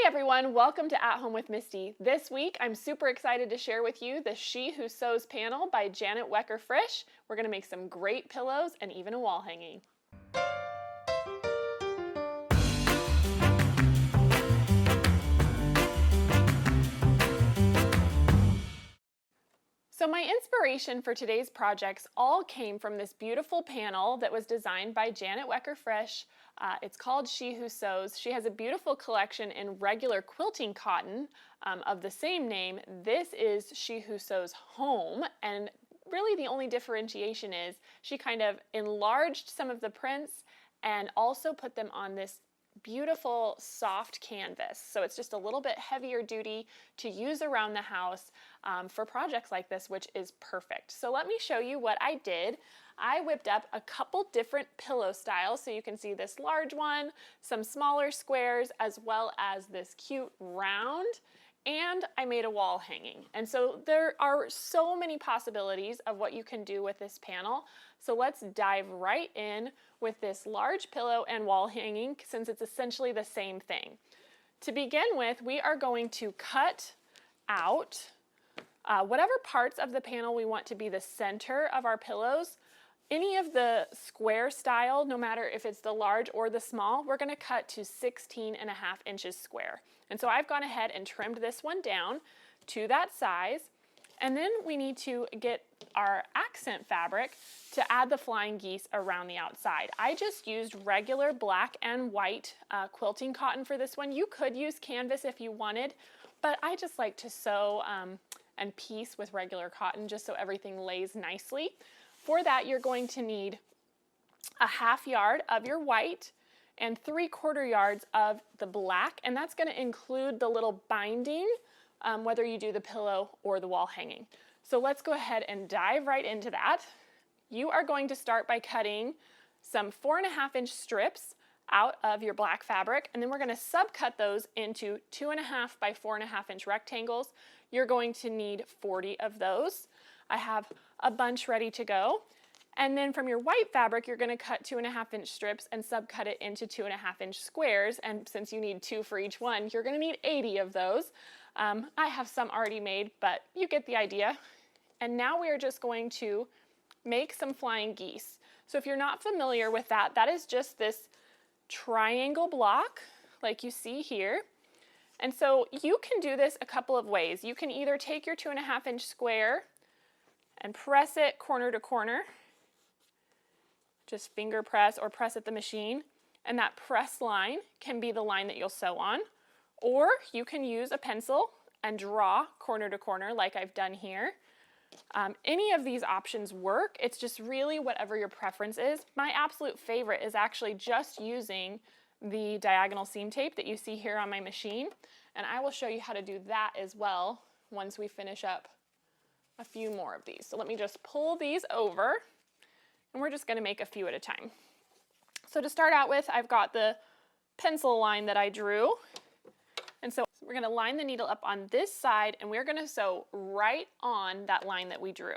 everyone, welcome to At Home with Misty. This week I'm super excited to share with you the She Who Sews panel by Wecker Frisch. We're going to make some great pillows and even a wall hanging. So my inspiration for today's projects all came from this beautiful panel that was designed by Wecker Frisch. It's called She Who Sews. She has a beautiful collection in regular quilting cotton of the same name. This is She Who Sews Home, and really the only differentiation is she kind of enlarged some of the prints and also put them on this beautiful soft canvas. So it's just a little bit heavier duty to use around the house for projects like this, which is perfect. So let me show you what I did. I whipped up a couple different pillow styles. So you can see this large one, some smaller squares, as well as this cute round. And I made a wall hanging. And so there are so many possibilities of what you can do with this panel. So let's dive right in with this large pillow and wall hanging, since it's essentially the same thing. To begin with, we are going to cut out whatever parts of the panel we want to be the center of our pillows. Any of the square style, no matter if it's the large or the small, we're going to cut to 16.5 inches square. And so I've gone ahead and trimmed this one down to that size. And then we need to get our accent fabric to add the flying geese around the outside. I just used regular black and white quilting cotton for this one. You could use canvas if you wanted, but I just like to sew and piece with regular cotton just so everything lays nicely. For that, you're going to need a 1/2 yard of your white and 3/4 yards of the black, and that's going to include the little binding, whether you do the pillow or the wall hanging. So let's go ahead and dive right into that. You are going to start by cutting some 4.5 inch strips out of your black fabric, and then we're going to subcut those into 2.5 by 4.5 inch rectangles. You're going to need 40 of those. I have a bunch ready to go. And then from your white fabric, you're going to cut 2.5 inch strips and subcut it into 2.5 inch squares. And since you need 2 for each one, you're going to need 80 of those. I have some already made, but you get the idea. And now we are just going to make some flying geese. So if you're not familiar with that, that is just this triangle block like you see here. And so you can do this a couple of ways. You can either take your 2.5 inch square and press it corner to corner, just finger press or press at the machine, and that press line can be the line that you'll sew on. Or you can use a pencil and draw corner to corner like I've done here. Any of these options work. It's just really whatever your preference is. My absolute favorite is actually just using the diagonal seam tape that you see here on my machine, and I will show you how to do that as well once we finish up a few more of these. So let me just pull these over, and we're just going to make a few at a time. So to start out with, I've got the pencil line that I drew, and so we're going to line the needle up on this side, and we're going to sew right on that line that we drew.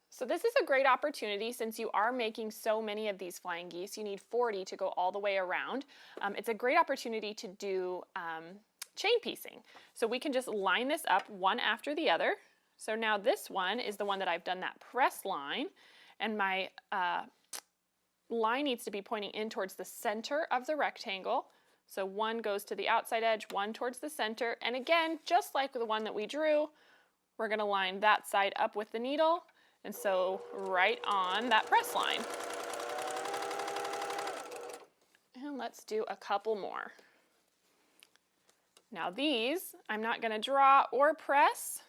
So this is a great opportunity, since you are making so many of these flying geese. You need 40 to go all the way around. It's a great opportunity to do chain piecing. So we can just line this up one after the other. So now this one is the one that I've done that press line, and my line needs to be pointing in towards the center of the rectangle. So one goes to the outside edge, one towards the center. And again, just like the one that we drew, we're going to line that side up with the needle and sew right on that press line. And let's do a couple more. Now these, I'm not going to draw or press.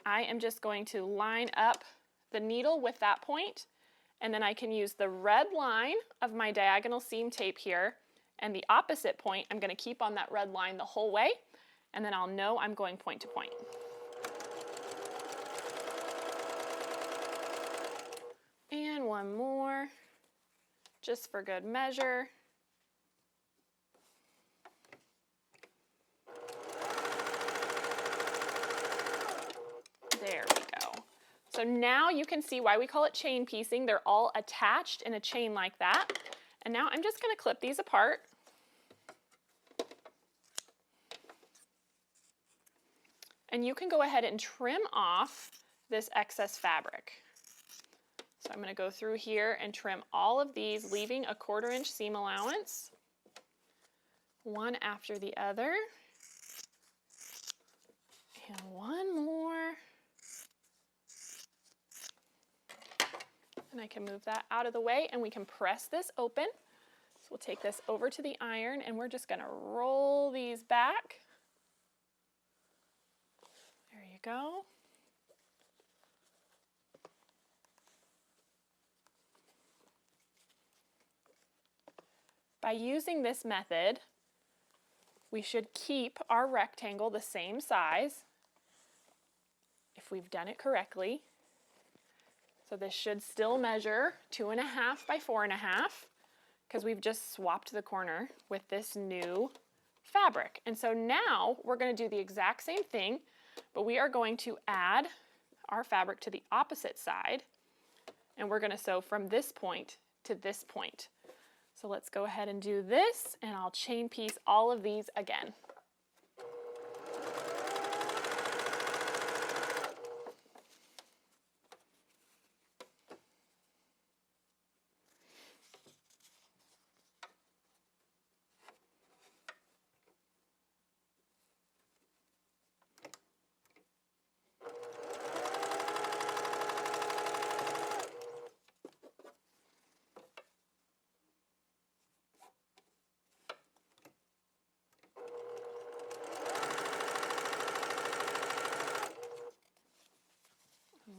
I am just going to line up the needle with that point, and then I can use the red line of my diagonal seam tape here, and the opposite point I'm going to keep on that red line the whole way, and then I'll know I'm going point to point. And one more, just for good measure. There we go. So now you can see why we call it chain piecing. They're all attached in a chain like that. And now I'm just going to clip these apart. And you can go ahead and trim off this excess fabric. So I'm going to go through here and trim all of these, leaving a 1/4 inch seam allowance, one after the other. And one more. And I can move that out of the way and we can press this open. So we'll take this over to the iron and we're just going to roll these back. There you go. By using this method, we should keep our rectangle the same size if we've done it correctly. So this should still measure 2.5 by 4.5 because we've just swapped the corner with this new fabric. And so now we're going to do the exact same thing, but we are going to add our fabric to the opposite side, and we're going to sew from this point to this point. So let's go ahead and do this, and I'll chain piece all of these again.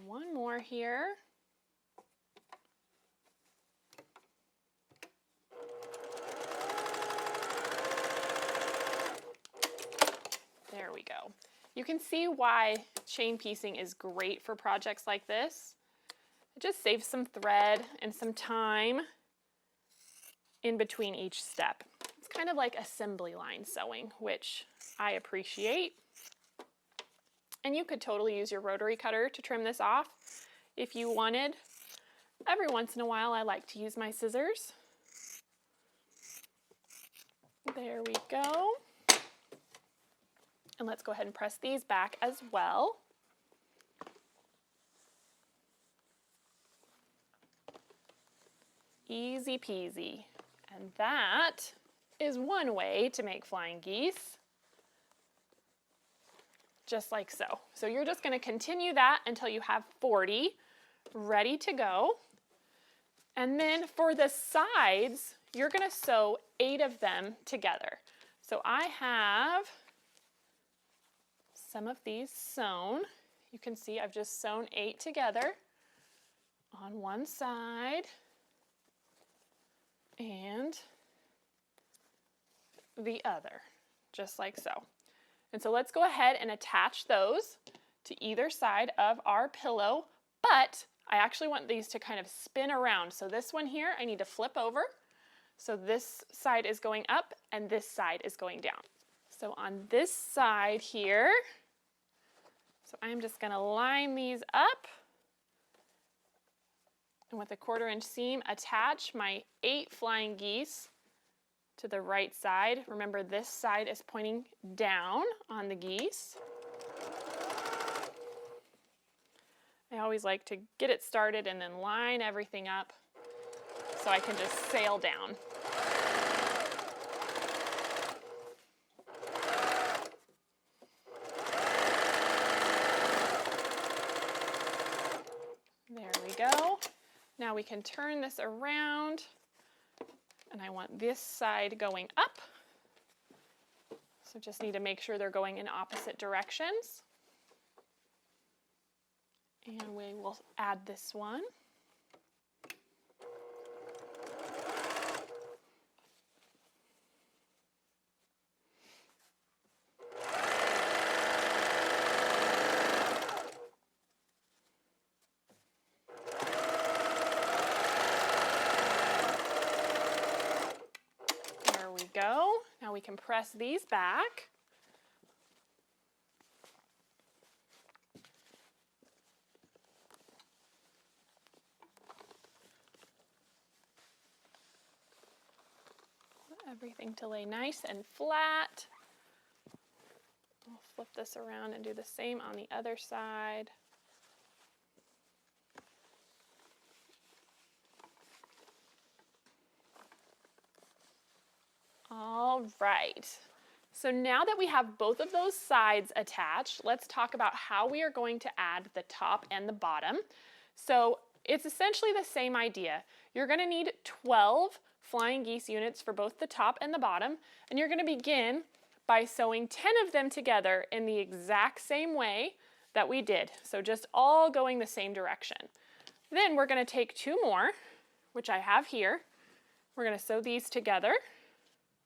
One more here. There we go. You can see why chain piecing is great for projects like this. It just saves some thread and some time in between each step. It's kind of like assembly line sewing, which I appreciate. And you could totally use your rotary cutter to trim this off if you wanted. Every once in a while I like to use my scissors. There we go. And let's go ahead and press these back as well. Easy peasy. And that is one way to make flying geese. Just like so. So you're just going to continue that until you have 40 ready to go. And then for the sides, you're going to sew 8 of them together. So I have some of these sewn. You can see I've just sewn 8 together on one side and the other, just like so. And so let's go ahead and attach those to either side of our pillow, but I actually want these to kind of spin around. So this one here, I need to flip over. So this side is going up and this side is going down. So on this side here, so I'm just going to line these up and with a 1/4 inch seam, attach my 8 flying geese to the right side. Remember, this side is pointing down on the geese. I always like to get it started and then line everything up so I can just sail down. There we go. Now we can turn this around. And I want this side going up. So just need to make sure they're going in opposite directions. And we will add this one. Go. Now we can press these back. everything to lay nice and flat. We'll flip this around and do the same on the other side. All right. So now that we have both of those sides attached, let's talk about how we are going to add the top and the bottom. So it's essentially the same idea. You're going to need 12 flying geese units for both the top and the bottom, and you're going to begin by sewing 10 of them together in the exact same way that we did. So just all going the same direction. Then we're going to take 2 more, which I have here. We're going to sew these together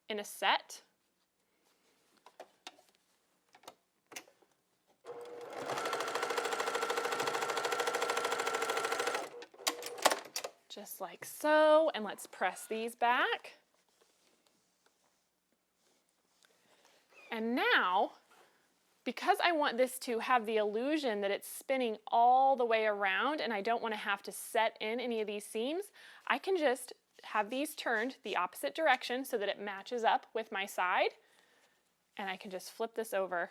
in a set. Just like so, and let's press these back. And now, because I want this to have the illusion that it's spinning all the way around and I don't want to have to set in any of these seams, I can just have these turned the opposite direction so that it matches up with my side, and I can just flip this over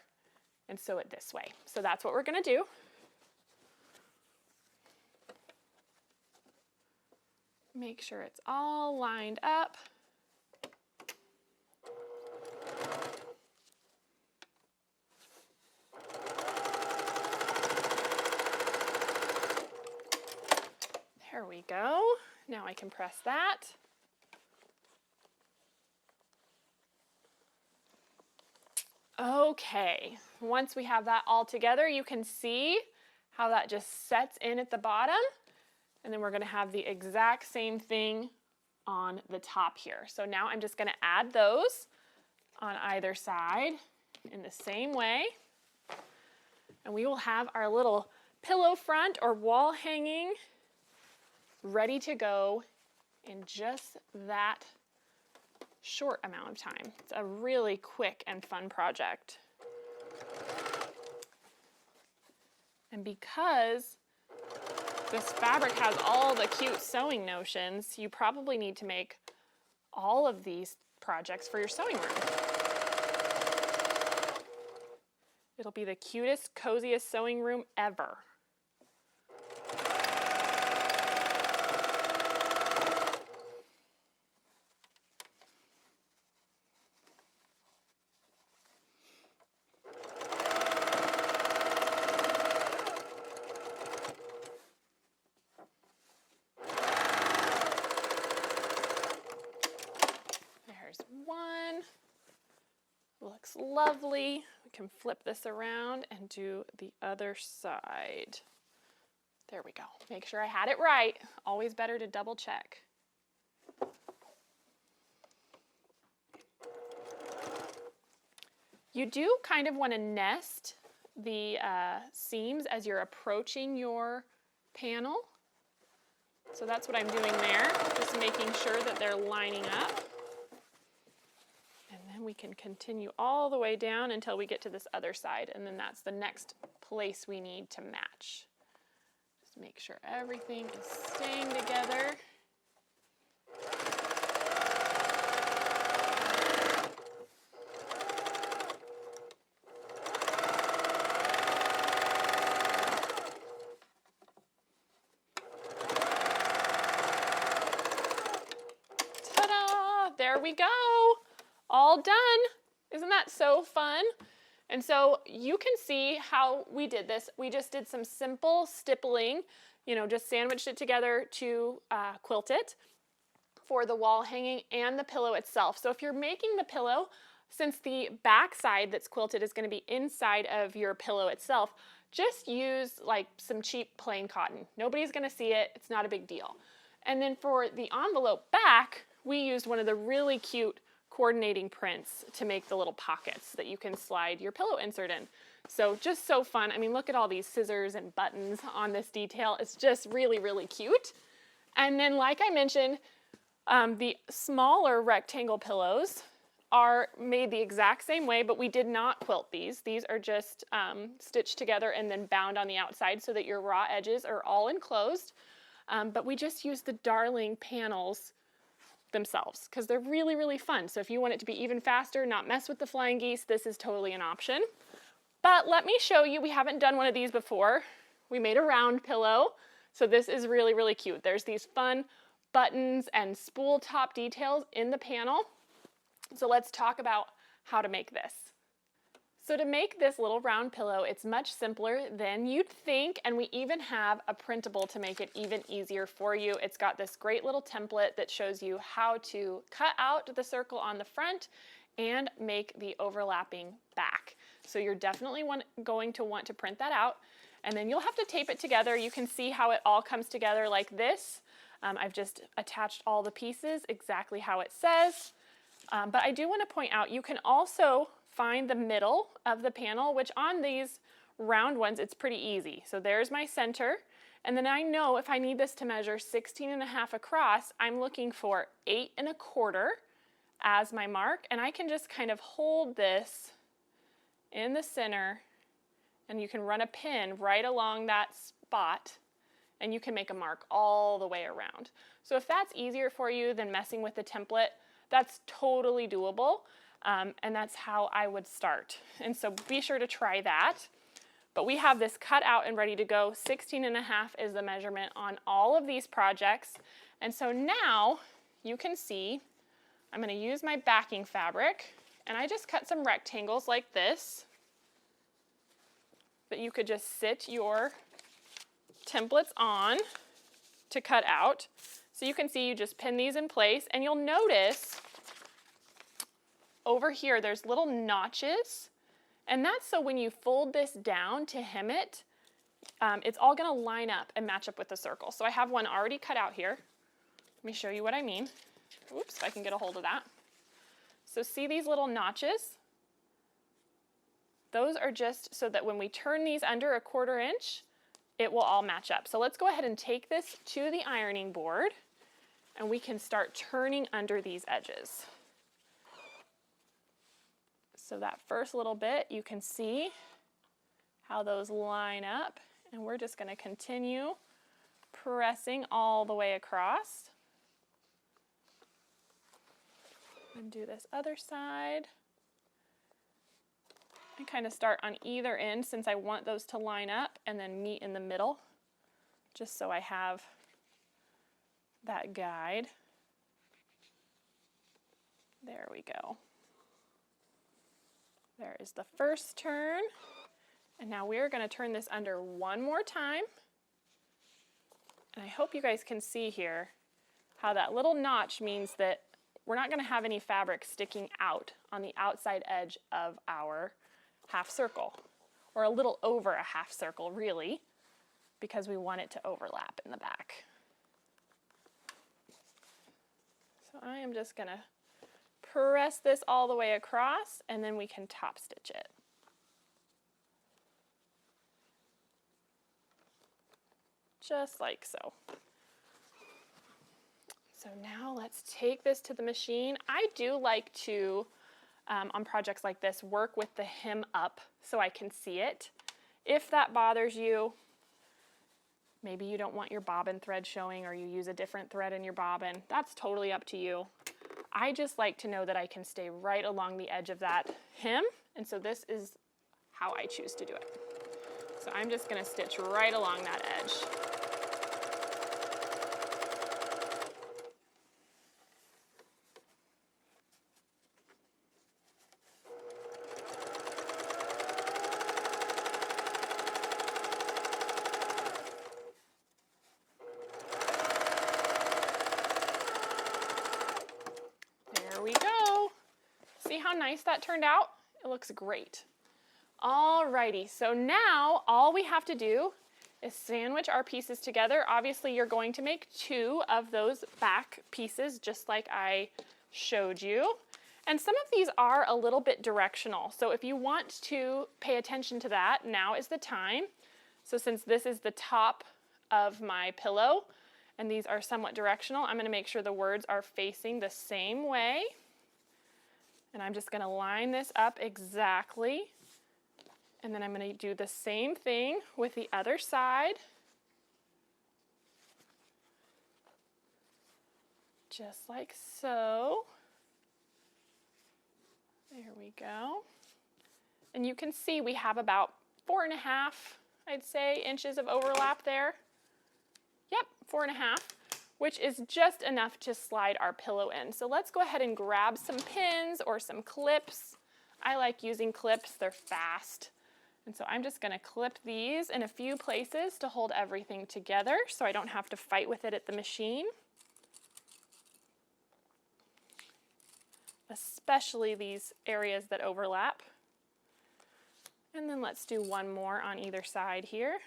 and sew it this way. So that's what we're going to do. Make sure it's all lined up. There we go. Now I can press that. Okay, once we have that all together, you can see how that just sets in at the bottom. And then we're going to have the exact same thing on the top here. So now I'm just going to add those on either side in the same way. And we will have our little pillow front or wall hanging ready to go in just that short amount of time. It's a really quick and fun project. And because this fabric has all the cute sewing notions, you probably need to make all of these projects for your sewing room. It'll be the cutest, coziest sewing room ever. One. Looks lovely. We can flip this around and do the other side. There we go. Make sure I had it right. Always better to double check. You do kind of want to nest the seams as you're approaching your panel. So that's what I'm doing there, just making sure that they're lining up. And then we can continue all the way down until we get to this other side, and then that's the next place we need to match. Just make sure everything is staying together. Ta-da! There we go. All done. Isn't that so fun? And so you can see how we did this. We just did some simple stippling, just sandwiched it together to quilt it for the wall hanging and the pillow itself. So if you're making the pillow, since the back side that's quilted is going to be inside of your pillow itself, just use like some cheap plain cotton. Nobody's going to see it. It's not a big deal. And then for the envelope back, we used one of the really cute coordinating prints to make the little pockets that you can slide your pillow insert in. So just so fun. I mean, look at all these scissors and buttons on this detail. It's just really, really cute. And then like I mentioned, the smaller rectangle pillows are made the exact same way, but we did not quilt these. These are just stitched together and then bound on the outside so that your raw edges are all enclosed. But we just used the darling panels themselves because they're really, really fun. So if you want it to be even faster, not mess with the flying geese, this is totally an option. But let me show you, we haven't done one of these before. We made a round pillow. So this is really, really cute. There's these fun buttons and spool top details in the panel. So let's talk about how to make this. So to make this little round pillow, it's much simpler than you'd think, and we even have a printable to make it even easier for you. It's got this great little template that shows you how to cut out the circle on the front and make the overlapping back. So you're definitely going to want to print that out, and then you'll have to tape it together. You can see how it all comes together like this. I've just attached all the pieces exactly how it says. But I do want to point out, you can also find the middle of the panel, which on these round ones, it's pretty easy. So there's my center. And then I know if I need this to measure 16.5 across, I'm looking for 8.25 as my mark. And I can just kind of hold this in the center, and you can run a pin right along that spot, and you can make a mark all the way around. So if that's easier for you than messing with the template, that's totally doable. And that's how I would start. And so be sure to try that. But we have this cut out and ready to go. 16.5 is the measurement on all of these projects. And so now you can see I'm going to use my backing fabric, and I just cut some rectangles like this that you could just sit your templates on to cut out. So you can see you just pin these in place, and you'll notice over here there's little notches, and that's so when you fold this down to hem it, it's all going to line up and match up with the circle. So I have one already cut out here. Let me show you what I mean. Oops, if I can get a hold of that. So see these little notches? Those are just so that when we turn these under 1/4 inch, it will all match up. So let's go ahead and take this to the ironing board, and we can start turning under these edges. So that first little bit, you can see how those line up, and we're just going to continue pressing all the way across. And do this other side. And kind of start on either end since I want those to line up and then meet in the middle, just so I have that guide. There we go. There is the first turn. And now we're going to turn this under one more time. And I hope you guys can see here how that little notch means that we're not going to have any fabric sticking out on the outside edge of our half circle, or a little over a half circle really, because we want it to overlap in the back. So I am just going to press this all the way across, and then we can top stitch it. Just like so. So now let's take this to the machine. I do like to, on projects like this, work with the hem up so I can see it. If that bothers you, maybe you don't want your bobbin thread showing, or you use a different thread in your bobbin, that's totally up to you. I just like to know that I can stay right along the edge of that hem, and so this is how I choose to do it. So I'm just going to stitch right along that edge. There we go. See how nice that turned out? It looks great. Alrighty, so now all we have to do is sandwich our pieces together. Obviously, you're going to make 2 of those back pieces just like I showed you. And some of these are a little bit directional. So if you want to pay attention to that, now is the time. So since this is the top of my pillow and these are somewhat directional, I'm going to make sure the words are facing the same way. And I'm just going to line this up exactly. And then I'm going to do the same thing with the other side. just like so. There we go. And you can see we have about 4.5, I'd say, inches of overlap there. Yep, 4.5, which is just enough to slide our pillow in. So let's go ahead and grab some pins or some clips. I like using clips, they're fast. And so I'm just gonna clip these in a few places to hold everything together so I don't have to fight with it at the machine. Especially these areas that overlap. And then let's do one more on either side here,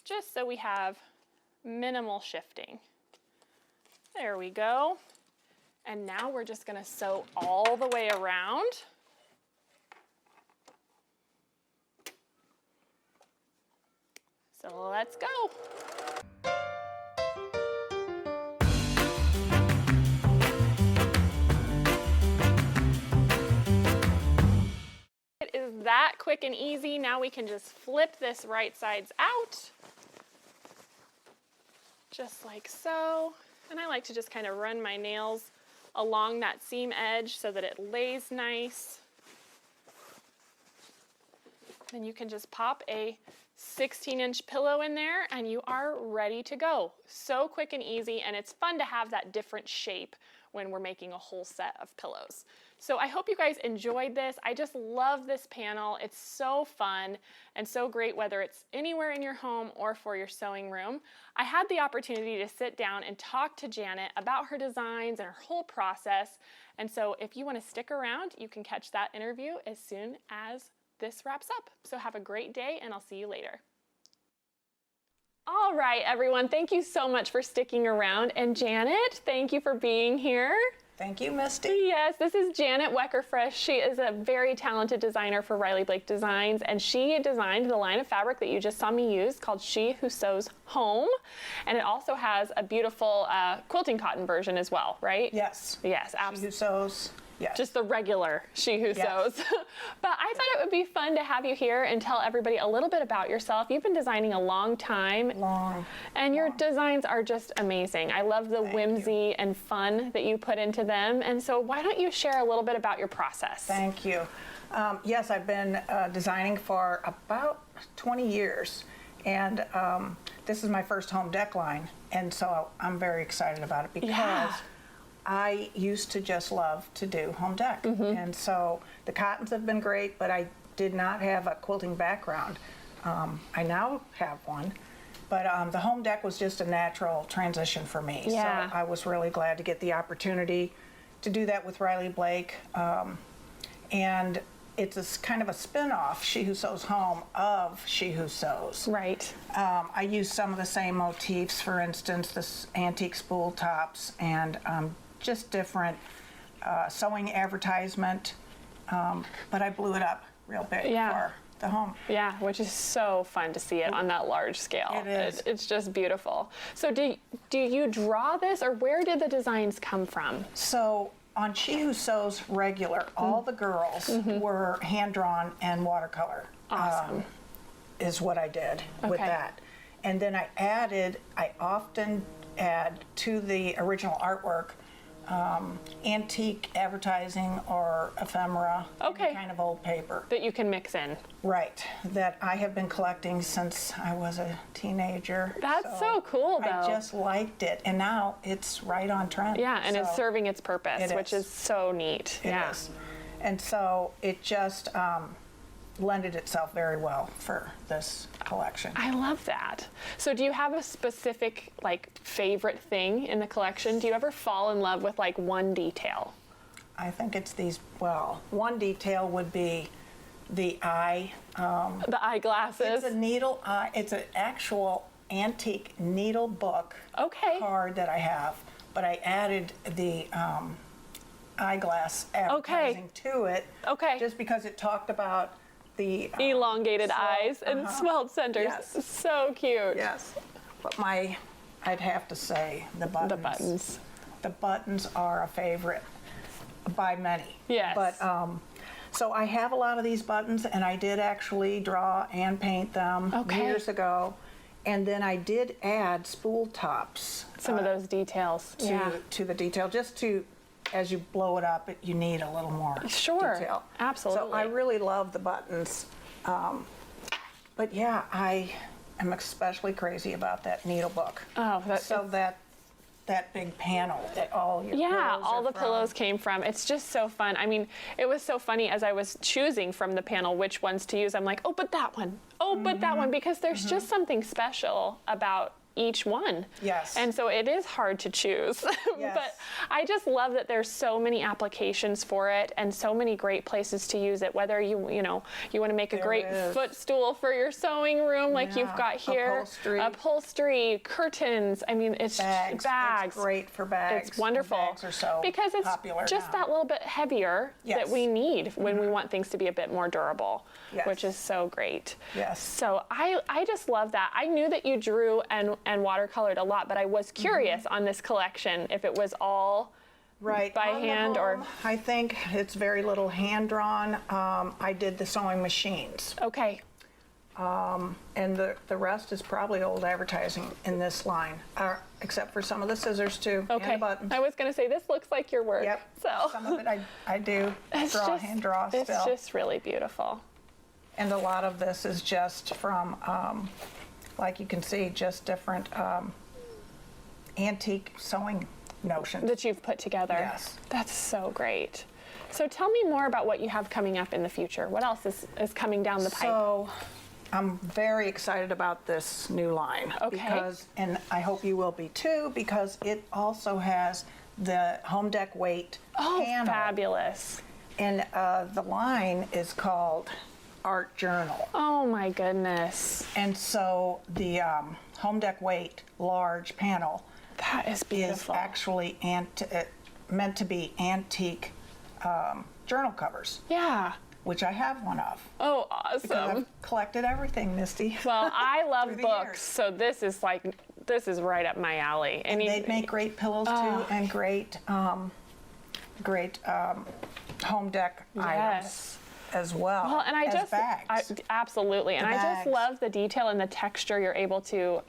just so we have minimal shifting. There we go. And now we're just gonna sew all the way around. So let's go. It is that quick and easy. Now we can just flip this right sides out, just like so. And I like to just kind of run my nails along that seam edge so that it lays nice. Then you can just pop a 16-inch pillow in there and you are ready to go. So quick and easy, and it's fun to have that different shape when we're making a whole set of pillows. So I hope you guys enjoyed this. I just love this panel. It's so fun and so great whether it's anywhere in your home or for your sewing room. I had the opportunity to sit down and talk to Janet about her designs and her whole process. And so if you want to stick around, you can catch that interview as soon as this wraps up. So have a great day and I'll see you later. All right, everyone, thank you so much for sticking around. And Janet, thank you for being here. Thank you, Misty. Yes, this is Janet Wecker Frisch. She is a very talented designer for Riley Blake Designs, and she designed the line of fabric that you just saw me use called She Who Sews Home. And it also has a beautiful quilting cotton version as well, right? Yes. Yes, She absolutely. Who Sews. Yes. Just the regular She Who Yes. Sews. But I thought it would be fun to have you here and tell everybody a little bit about yourself. You've been designing a long time. And your designs are just amazing. I love the whimsy and fun that you put into them. And so why don't you share a little bit about your process? Thank you. Yes, I've been designing for about 20 years. And this is my first home deck line. And so I'm very excited about it because I used to just love to do home deck. And so the cottons have been great, but I did not have a quilting background. I now have one, but the home deck was just a natural transition for me. Yeah. So I was really glad to get the opportunity to do that with Riley Blake. And it's kind of a spin-off, She Who Sews Home, of She Who Sews. Right. I use some of the same motifs, for instance, this antique spool tops and just different sewing advertisement, but I blew it up real big for the home. Yeah, which is so fun to see it on that large scale. It is. It's just beautiful. So do you draw this, or where did the designs come from? So on She Who Sews regular, all the girls were hand-drawn and watercolor. Awesome. Is what I did with that. And then I often add to the original artwork antique advertising or ephemera, any kind of old paper. That you can mix in. Right, that I have been collecting since I was a teenager. That's so cool, though. I just liked it, and now it's right on trend. Yeah, and it's serving its purpose, which is so neat. It is. And so it just lended itself very well for this collection. I love that. So do you have a specific favorite thing in the collection? Do you ever fall in love with one detail? I think it's these, one detail would be the eye. The eyeglasses. It's a needle eye. It's an actual antique needle book card that I have, but I added the eyeglass advertising to it just because it talked about the elongated eyes and swelled centers. Yes. So cute. Yes. But I'd have to say the buttons. The buttons. The buttons are a favorite by many. Yes. But so I have a lot of these buttons, and I did actually draw and paint them years ago. And then I did add spool tops Some of those details. to the detail, just to, as you blow it up, you need a little more Sure, detail. absolutely. So I really love the buttons. But yeah, I am especially crazy about that needle book. Oh, that big panel that all your Yeah, pillows all are the from. pillows came from. It's just so fun. I mean, it was so funny as I was choosing from the panel which ones to use. I'm like, oh, but that one. Oh, but that one, because there's just something special about each one. Yes. And so it is hard to choose. Yes. But I just love that there's so many applications for it and so many great places to use it, whether you want to make a There great is. footstool for your sewing room like Yeah. you've got here. Upholstery, curtains. I mean, it's Bags. It's great for bags. It's wonderful. Bags are so because it's popular just now. that little bit heavier that Yes. we need when we want things to be a bit more durable, Yes. which is so great. Yes. So I just love that. I knew that you drew and watercolored a lot, but I was curious on this collection if it was all Right. by On the hand or home, I think it's very little hand drawn. I did the sewing machines. okay. And the rest is probably old advertising in this line, except for some of the scissors too, and Okay. the buttons. I was going to say this looks like your work. Yep. So Some of it I do hand draw it's still. just really beautiful. And a lot of this is just from, like you can see, just different antique sewing notions. That you've put together. Yes. That's so great. So tell me more about what you have coming up in the future. What else is coming down the pipe? So I'm very excited about this new line. Okay. Because, and I hope you will be too, because it also has the home dec weight panel. Fabulous. And the line is called Art Journal. Oh my goodness. And so the home dec weight large panel That is is beautiful. actually meant to be antique journal covers, Yeah. which I have one of. Oh, Because awesome. I've collected everything, Misty. Well, I love Through the books, years. so this is right up my alley. And they'd make great pillows too, and great home deck items Yes. as well. Well, and as bags. Absolutely, and I just bags. love the detail and the texture you're able to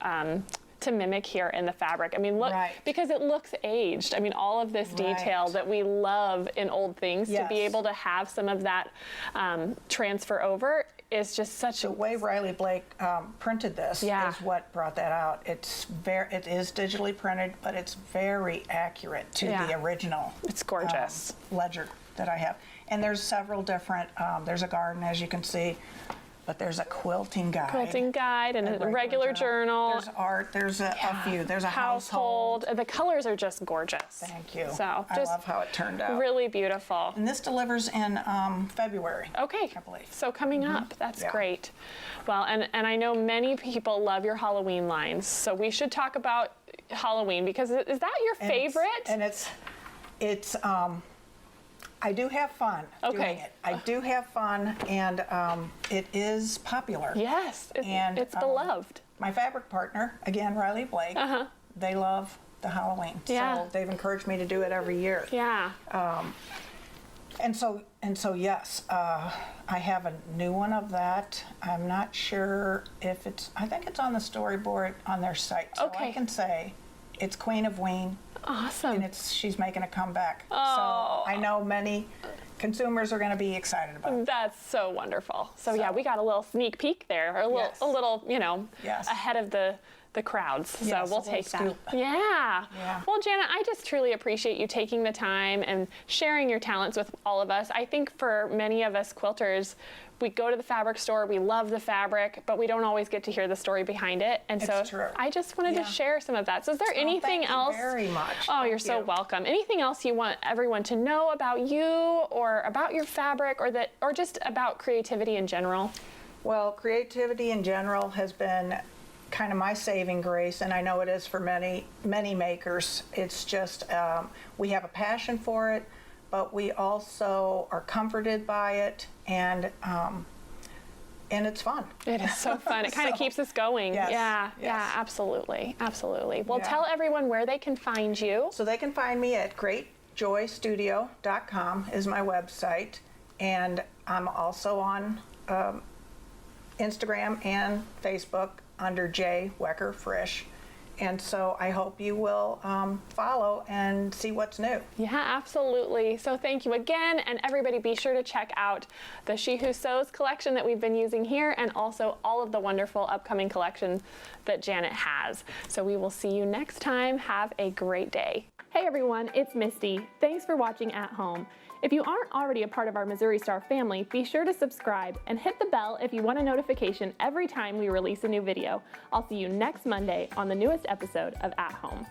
mimic here in the fabric. I mean, look, Right. because it looks aged. I mean, all of this detail Right. that we love in old things, to be Yes. able to have some of that transfer over is just such The way Riley Blake printed this Yeah. is what brought that out. It is digitally printed, but it's very accurate to Yeah. the original. It's gorgeous. Ledger that I have. And there's several different. There's a garden, as you can see, but there's a quilting guide. Quilting guide and a regular journal. There's art. There's a few. There's a household. The colors are just gorgeous. Thank you. So I just love how it turned out. really beautiful. And this delivers in February. Okay, I believe. so coming up, that's Yeah. great. Well, and I know many people love your Halloween lines, so we should talk about Halloween, because is that your favorite? And it's I do have fun doing Okay. it. I do have fun, and it is popular. Yes, And, it's beloved. My fabric partner, again, Riley Blake, they love the Halloween. Yeah. So they've encouraged me to do it every year. Yeah. And so yes, I have a new one of that. I'm not sure if I think it's on the storyboard on their site. So Okay. I can say it's Queen of Ween, Awesome. and she's making a comeback. Oh. So I know many consumers are going to be excited about it. That's so wonderful. So yeah, we got a little sneak peek there, or Yes. a little, Yes. ahead of the crowds. So Yes, we'll a little take that. scoop. Yeah. Yeah. Well, Janet, I just truly appreciate you taking the time and sharing your talents with all of us. I think for many of us quilters, we go to the fabric store, we love the fabric, but we don't always get to hear the story behind it. And so It's true. I just wanted to Yeah. share some of that. So is there anything thank you else? very much. Oh, you're Thank so you. welcome. Anything else you want everyone to know about you, or about your fabric, or just about creativity in general? Well, creativity in general has been kind of my saving grace, and I know it is for many makers. It's just we have a passion for it, but we also are comforted by it, and it's fun. It is so fun. It kind of So, keeps us going. yes, Yeah, yes. absolutely. Well, Yeah. tell everyone where they can find you. So they can find me at greatjoystudio.com is my website, and I'm also on Instagram and Facebook under J. Wecker Frisch. And so I hope you will follow and see what's new. Yeah, absolutely. So thank you again, and everybody be sure to check out the She Who Sews collection that we've been using here, and also all of the wonderful upcoming collections that Janet has. So we will see you next time. Have a great day. Hey everyone, it's Misty. Thanks for watching At Home. If you aren't already a part of our Missouri Star family, be sure to subscribe and hit the bell if you want a notification every time we release a new video. I'll see you next Monday on the newest episode of At Home.